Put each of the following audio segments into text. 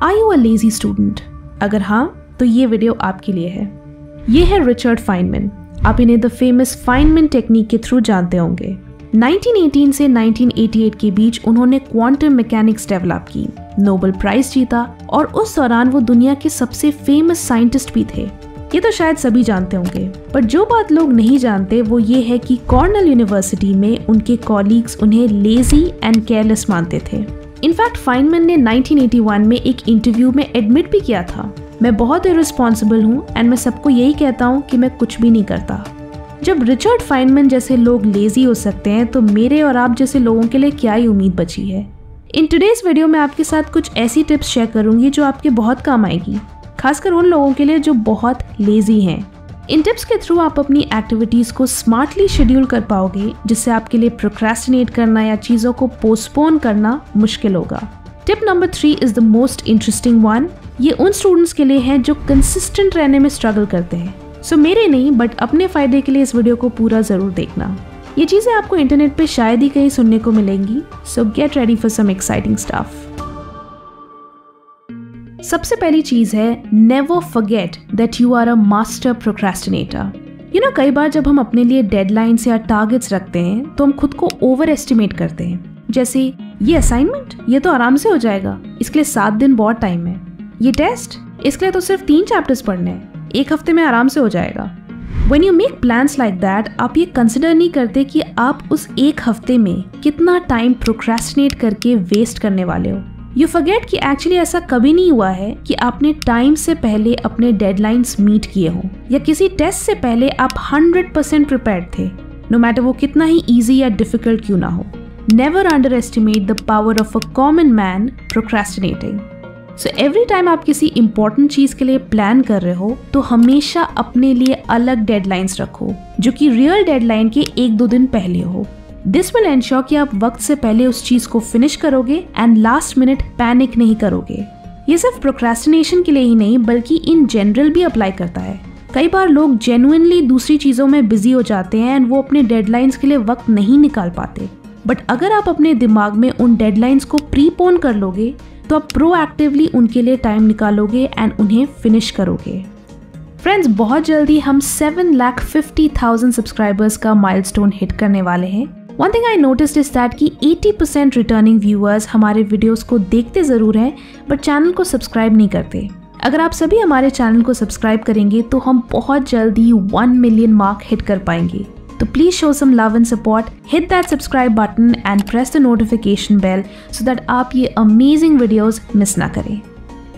Are you a lazy student? अगर हाँ तो ये वीडियो आपके लिए है। ये है रिचर्ड फाइनमैन। आप इन्हें द फेमस फाइनमैन टेक्निक के थ्रू जानते होंगे। 1918 से 1988 के बीच उन्होंने क्वांटम मैकेनिक्स डेवलप की, नोबेल प्राइज जीता और उस दौरान वो दुनिया के सबसे फेमस साइंटिस्ट भी थे। ये तो शायद सभी जानते होंगे, पर जो बात लोग नहीं जानते वो ये है कि कॉर्नेल यूनिवर्सिटी में उनके कॉलीग्स उन्हें लेजी एंड केयरलेस मानते थे। इनफैक्ट फाइनमैन ने 1981 में एक इंटरव्यू में एडमिट भी किया था, मैं बहुत इररिस्पॉन्सिबल हूँ एंड मैं सबको यही कहता हूँ कि मैं कुछ भी नहीं करता। जब रिचर्ड फाइनमैन जैसे लोग लेजी हो सकते हैं तो मेरे और आप जैसे लोगों के लिए क्या ही उम्मीद बची है। इन टुडेज वीडियो में आपके साथ कुछ ऐसी टिप्स शेयर करूंगी जो आपके बहुत काम आएगी, खासकर उन लोगों के लिए जो बहुत लेजी हैं। इन टिप्स के थ्रू आप अपनी एक्टिविटीज को स्मार्टली शेड्यूल कर पाओगे, जिससे आपके लिए प्रोक्रेस्टिनेट करना या चीजों को पोस्टपोन करना मुश्किल होगा। Tip number 3 is the most interesting one. ये उन स्टूडेंट्स के लिए है जो कंसिस्टेंट रहने में स्ट्रगल करते हैं। सो मेरे नहीं बट अपने फायदे के लिए इस वीडियो को पूरा जरूर देखना। ये चीजें आपको इंटरनेट पे शायद ही कहीं सुनने को मिलेंगी, so get ready for some exciting stuff. सबसे पहली चीज है, never forget that you are a master procrastinator. कई बार जब हम अपने लिए डेडलाइंस या टारगेट्स रखते हैं तो हम खुद को ओवर एस्टिमेट करते हैं। जैसे ये असाइनमेंट, ये तो आराम से हो जाएगा, इसके लिए 7 दिन बहुत टाइम है। ये टेस्ट, इसके लिए तो सिर्फ 3 चैप्टर्स पढ़ने हैं, 1 हफ्ते में आराम से हो जाएगा। When you make plans like that, आप ये कंसिडर नहीं करते कि आप उस 1 हफ्ते में कितना टाइम प्रोक्रेस्टिनेट करके वेस्ट करने वाले हो। You forget कि एक्चुअली ऐसा कभी नहीं हुआ है कि आपने टाइम से पहले अपने डेडलाइंस मीट किए हों, या किसी टेस्ट से पहले आप 100% प्रिपेयर्ड थे, नो मैटर वो कितना ही ईजी या डिफिकल्ट क्यों ना हो। Never underestimate the power of a common man procrastinating. So every time आप किसी इंपॉर्टेंट चीज के लिए प्लान कर रहे हो तो हमेशा अपने लिए अलग डेडलाइंस रखो, जो कि रियल डेडलाइन के 1-2 दिन पहले हो। दिस विल एंश्योर कि आप वक्त से पहले उस चीज को फिनिश करोगे एंड लास्ट मिनट पैनिक नहीं करोगे। ये सिर्फ प्रोक्रेस्टिनेशन के लिए ही नहीं बल्कि इन जनरल भी अप्लाई करता है। कई बार लोग जेन्युइनली दूसरी चीजों में बिजी हो जाते हैं एंड वो अपने डेडलाइंस के लिए वक्त नहीं निकाल पाते, बट अगर आप अपने दिमाग में उन डेडलाइंस को प्रीपोन कर लोगे तो आप प्रोएक्टिवली उनके लिए टाइम निकालोगे एंड उन्हें फिनिश करोगे। फ्रेंड्स, बहुत जल्दी हम 7,50,000 सब्सक्राइबर्स का माइलस्टोन हिट करने वाले हैं। One thing I noticed is that कि 80% रिटर्निंग व्यूअर्स हमारे वीडियोस को देखते जरूर हैं बट चैनल को सब्सक्राइब नहीं करते। अगर आप सभी हमारे चैनल को सब्सक्राइब करेंगे तो हम बहुत जल्दी 1 मिलियन मार्क हिट कर पाएंगे। तो please show some love and support, hit that subscribe button and press the notification bell so that आप ये अमेजिंग वीडियोस मिस ना करें।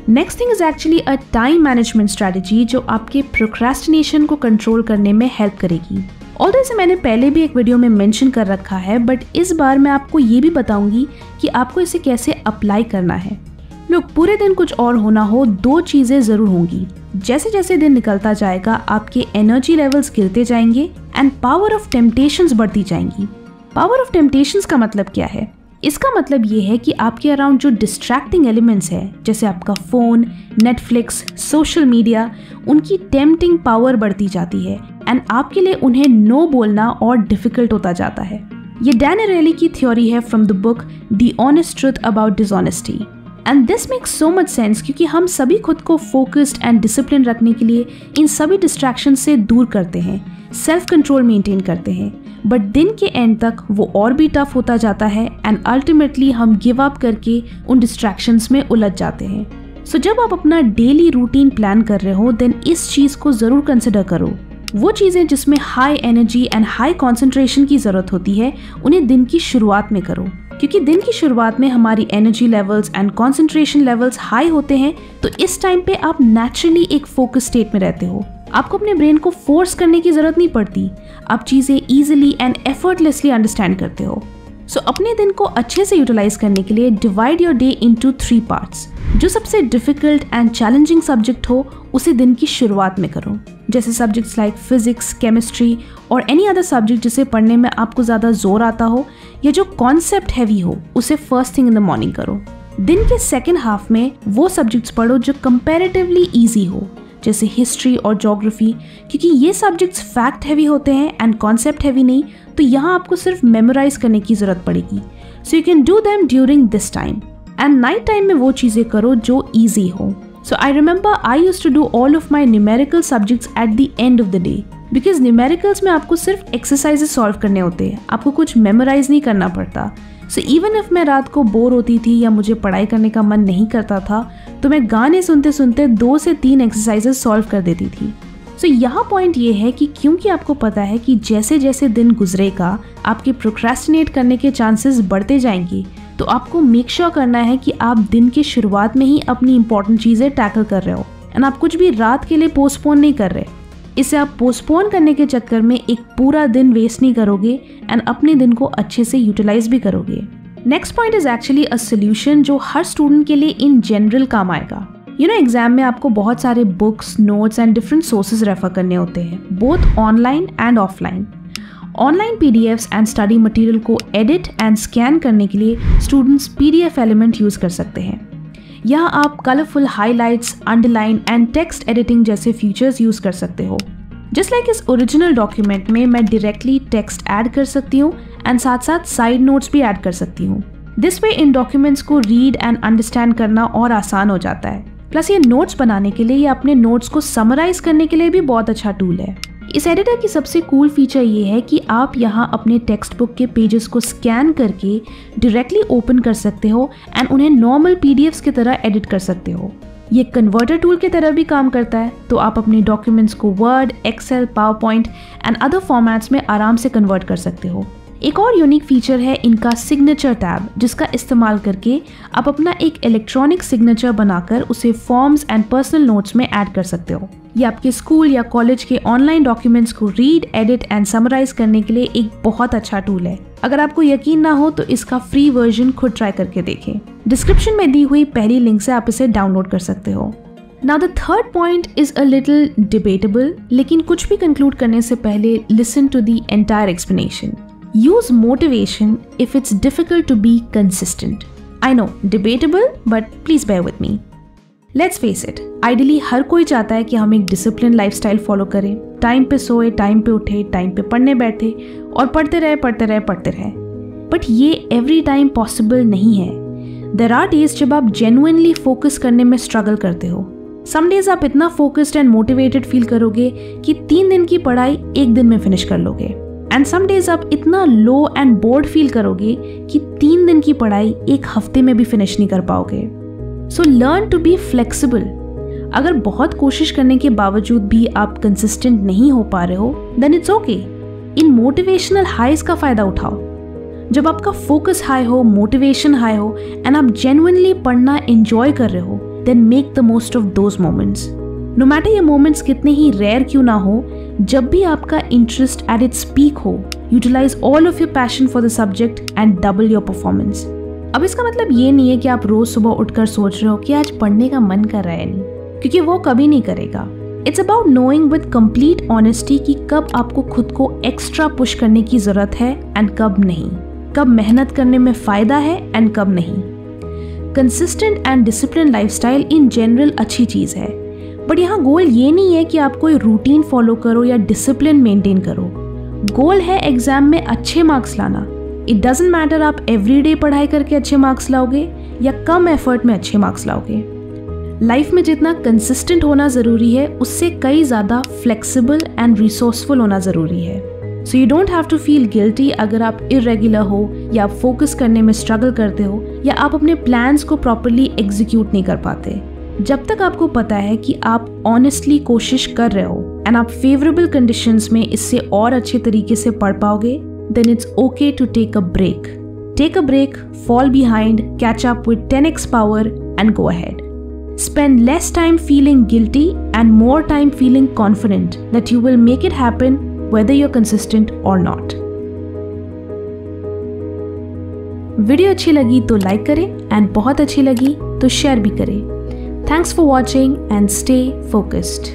Next thing is actually a time management strategy जो आपके procrastination को कंट्रोल करने में हेल्प करेगी। ऑल्दो इसे मैंने पहले भी एक वीडियो में मेंशन कर रखा है, बट इस बार मैं आपको ये भी बताऊंगी कि आपको इसे कैसे अप्लाई करना है। लोग, पूरे दिन कुछ और होना हो, 2 चीजें जरूर होंगी। जैसे जैसे दिन निकलता जाएगा आपके एनर्जी लेवल्स गिरते जाएंगे एंड पावर ऑफ टेम्पटेशंस बढ़ती जाएंगी। पावर ऑफ टेम्पटेशंस का मतलब क्या है? इसका मतलब ये है कि आपके अराउंड जो डिस्ट्रैक्टिंग एलिमेंट्स है, जैसे आपका फोन, नेटफ्लिक्स, सोशल मीडिया, उनकी टेम्पटिंग पावर बढ़ती जाती है एंड आपके लिए उन्हें नो बोलना और डिफिकल्ट होता जाता है। ये डैन एरेली की थ्योरी है from the book the honest truth about dishonesty. And this makes so much sense क्योंकि हम सभी खुद को फोकस्ड एंड डिसिप्लिन रखने के लिए इन सभी डिस्ट्रैक्शन से दूर करते हैं, सेल्फ कंट्रोल मेंटेन करते हैं, बट दिन के एंड तक वो और भी टफ होता जाता है एंड अल्टीमेटली हम गिव अप करके उन डिस्ट्रैक्शंस में उलझ जाते हैं। सो जब आप अपना डेली रूटीन प्लान कर रहे हो देन इस चीज को जरूर कंसिडर करो। वो चीजें जिसमें high energy and high concentration की जरूरत होती है उन्हें दिन की शुरुआत में करो, क्योंकि दिन की शुरुआत में हमारी energy levels and concentration levels high होते हैं, तो इस टाइम पे आप नेचुरली एक फोकस स्टेट में रहते हो। आपको अपने ब्रेन को फोर्स करने की जरूरत नहीं पड़ती, आप चीजें इजीली एंड एफर्टलेसली अंडरस्टैंड करते हो। सो अपने दिन को अच्छे से यूटिलाइज करने के लिए divide your day into 3 parts. जो सबसे डिफिकल्ट एंड चैलेंजिंग सब्जेक्ट हो उसे दिन की शुरुआत में करो, जैसे सब्जेक्ट्स लाइक फिजिक्स, केमिस्ट्री और एनी अदर सब्जेक्ट जिसे पढ़ने में आपको ज़्यादा जोर आता हो या जो कॉन्सेप्ट हैवी हो उसे first thing in the morning करो। दिन के सेकेंड हाफ में वो सब्जेक्ट्स पढ़ो जो कंपैरेटिवली ईजी हो, जैसे हिस्ट्री और ज्योग्राफी, क्योंकि ये सब्जेक्ट्स फैक्ट हैवी होते हैं एंड कॉन्सेप्ट हैवी नहीं, तो यहाँ आपको सिर्फ मेमोराइज करने की जरूरत पड़ेगी। So you can do them during this time. And night time में वो चीज़ें करो जो ईजी हो। So I remember I used to do all of my numerical subjects at the end of the day, because numericals में आपको सिर्फ exercises solve करने होते हैं, आपको कुछ मेमोराइज नहीं करना पड़ता। सो इवन इफ मैं रात को बोर होती थी या मुझे पढ़ाई करने का मन नहीं करता था, तो मैं गाने सुनते सुनते 2 से 3 एक्सरसाइजेस सॉल्व कर देती थी। सो यहाँ पॉइंट ये है कि क्योंकि आपको पता है कि जैसे जैसे दिन गुजरेगा आपके प्रोक्रेस्टिनेट करने के चांसेस बढ़ते जाएंगे, तो आपको मेक श्योर करना है कि आप दिन की शुरुआत में ही अपनी इंपॉर्टेंट चीज़ें टैकल कर रहे हो एंड आप कुछ भी रात के लिए पोस्टपोन नहीं कर रहे। इससे आप पोस्टपोन करने के चक्कर में एक पूरा दिन वेस्ट नहीं करोगे एंड अपने दिन को अच्छे से यूटिलाइज भी करोगे। Next point is actually a solution जो हर स्टूडेंट के लिए इन जनरल काम आएगा। एग्जाम में आपको बहुत सारे books, notes and different sources refer करने होते हैं, both online and offline. Online PDFs and study material को एडिट एंड स्कैन करने के लिए स्टूडेंट्स पीडीएफ एलिमेंट यूज़ कर सकते हैं। यहाँ आप colourful highlights, underline and text editing जैसे फीचर्स यूज़ कर सकते हो। जस्ट लाइक इस ओरिजिनल डॉक्यूमेंट में मैं डायरेक्टली टेक्स्ट ऐड कर सकती हूँ एंड साथ साथ साइड नोट्स भी ऐड कर सकती हूँ। दिस वे इन डॉक्यूमेंट्स को रीड एंड अंडरस्टैंड करना और आसान हो जाता है। प्लस ये नोट्स बनाने के लिए या अपने नोट्स को समराइज करने के लिए भी बहुत अच्छा टूल है। इस एडिटर की सबसे कूल फीचर ये है कि आप यहाँ अपने टेक्स्ट बुक के पेजेस को स्कैन करके डायरेक्टली ओपन कर सकते हो एंड उन्हें नॉर्मल पीडीएफ्स की तरह एडिट कर सकते हो। ये कन्वर्टर टूल की तरह भी काम करता है, तो आप अपने डॉक्यूमेंट्स को Word, Excel, PowerPoint and other formats में आराम से कन्वर्ट कर सकते हो। एक और यूनिक फीचर है इनका सिग्नेचर टैब, जिसका इस्तेमाल करके आप अपना एक इलेक्ट्रॉनिक सिग्नेचर बनाकर उसे फॉर्म्स एंड पर्सनल नोट्स में ऐड कर सकते हो। ये आपके स्कूल या कॉलेज के ऑनलाइन डॉक्यूमेंट्स को रीड, एडिट एंड समराइज करने के लिए एक बहुत अच्छा टूल है। अगर आपको यकीन ना हो तो इसका फ्री वर्जन खुद ट्राई करके देखें। डिस्क्रिप्शन में दी हुई पहली लिंक से आप इसे डाउनलोड कर सकते हो। Now the third point is a little debatable, लेकिन कुछ भी कंक्लूड करने से पहले listen to the entire explanation. Use motivation if it's difficult to be consistent. I know, debatable, but please bear with me. Let's face it, ideally हर कोई चाहता है कि हम एक disciplined lifestyle follow करें, टाइम पे सोए, टाइम पे उठे, टाइम पे पढ़ने बैठे और पढ़ते रहे। But ये every time possible नहीं है। There are days जब आप genuinely focus करने में struggle करते हो। Some days आप इतना focused and motivated feel करोगे कि 3 दिन की पढ़ाई 1 दिन में finish कर लोगे। एंड सम डेज आप इतना लो एंड बोर्ड फील करोगे कि 3 दिन की पढ़ाई 1 हफ्ते में भी फिनिश नहीं कर पाओगे। So learn to be flexible. अगर बहुत कोशिश करने के बावजूद भी आप कंसिस्टेंट नहीं हो पा रहे हो, देन इट्स ओके। इन मोटिवेशनल हाइज का फायदा उठाओ। जब आपका फोकस हाई हो, मोटिवेशन हाई हो एंड आप जेन्युइनली पढ़ना एंजॉय कर रहे हो, then make the most of those moments. No matter ये मोमेंट्स कितने ही रेयर क्यों ना हो, जब भी आपका इंटरेस्ट एट इट्स पीक हो, utilize all of your passion for the subject and double your performance. अब इसका मतलब ये नहीं है कि आप रोज सुबह उठकर सोच रहे हो कि आज पढ़ने का मन कर रहा है नहीं, क्योंकि वो कभी नहीं करेगा। It's about knowing with complete honesty कि कब आपको खुद को एक्स्ट्रा पुश करने की जरूरत है एंड कब नहीं, कब मेहनत करने में फायदा है एंड कब नहीं। Consistent and discipline lifestyle in general अच्छी चीज है, बट यहाँ गोल ये नहीं है कि आप कोई रूटीन फॉलो करो या डिसिप्लिन मेंटेन करो। गोल है एग्जाम में अच्छे मार्क्स लाना। इट डजंट मैटर आप एवरीडे पढ़ाई करके अच्छे मार्क्स लाओगे या कम एफर्ट में अच्छे मार्क्स लाओगे। लाइफ में जितना कंसिस्टेंट होना ज़रूरी है, उससे कई ज़्यादा फ्लेक्सिबल एंड रिसोर्सफुल होना ज़रूरी है। So you don't have to feel guilty अगर आप इरेगुलर हो या आप फोकस करने में स्ट्रगल करते हो या आप अपने प्लान्स को प्रॉपरली एग्जीक्यूट नहीं कर पाते। जब तक आपको पता है कि आप ऑनेस्टली कोशिश कर रहे हो एंड आप फेवरेबल कंडीशंस में इससे और अच्छे तरीके से पढ़ पाओगे, then it's okay to take a break. Take a break, fall behind, catch up with 10x power and go ahead. Spend less time feeling guilty and more time feeling confident that you will make it happen whether you're consistent or not. Video अच्छी लगी तो like करें and बहुत अच्छी लगी तो share भी करें। Thanks for watching and stay focused.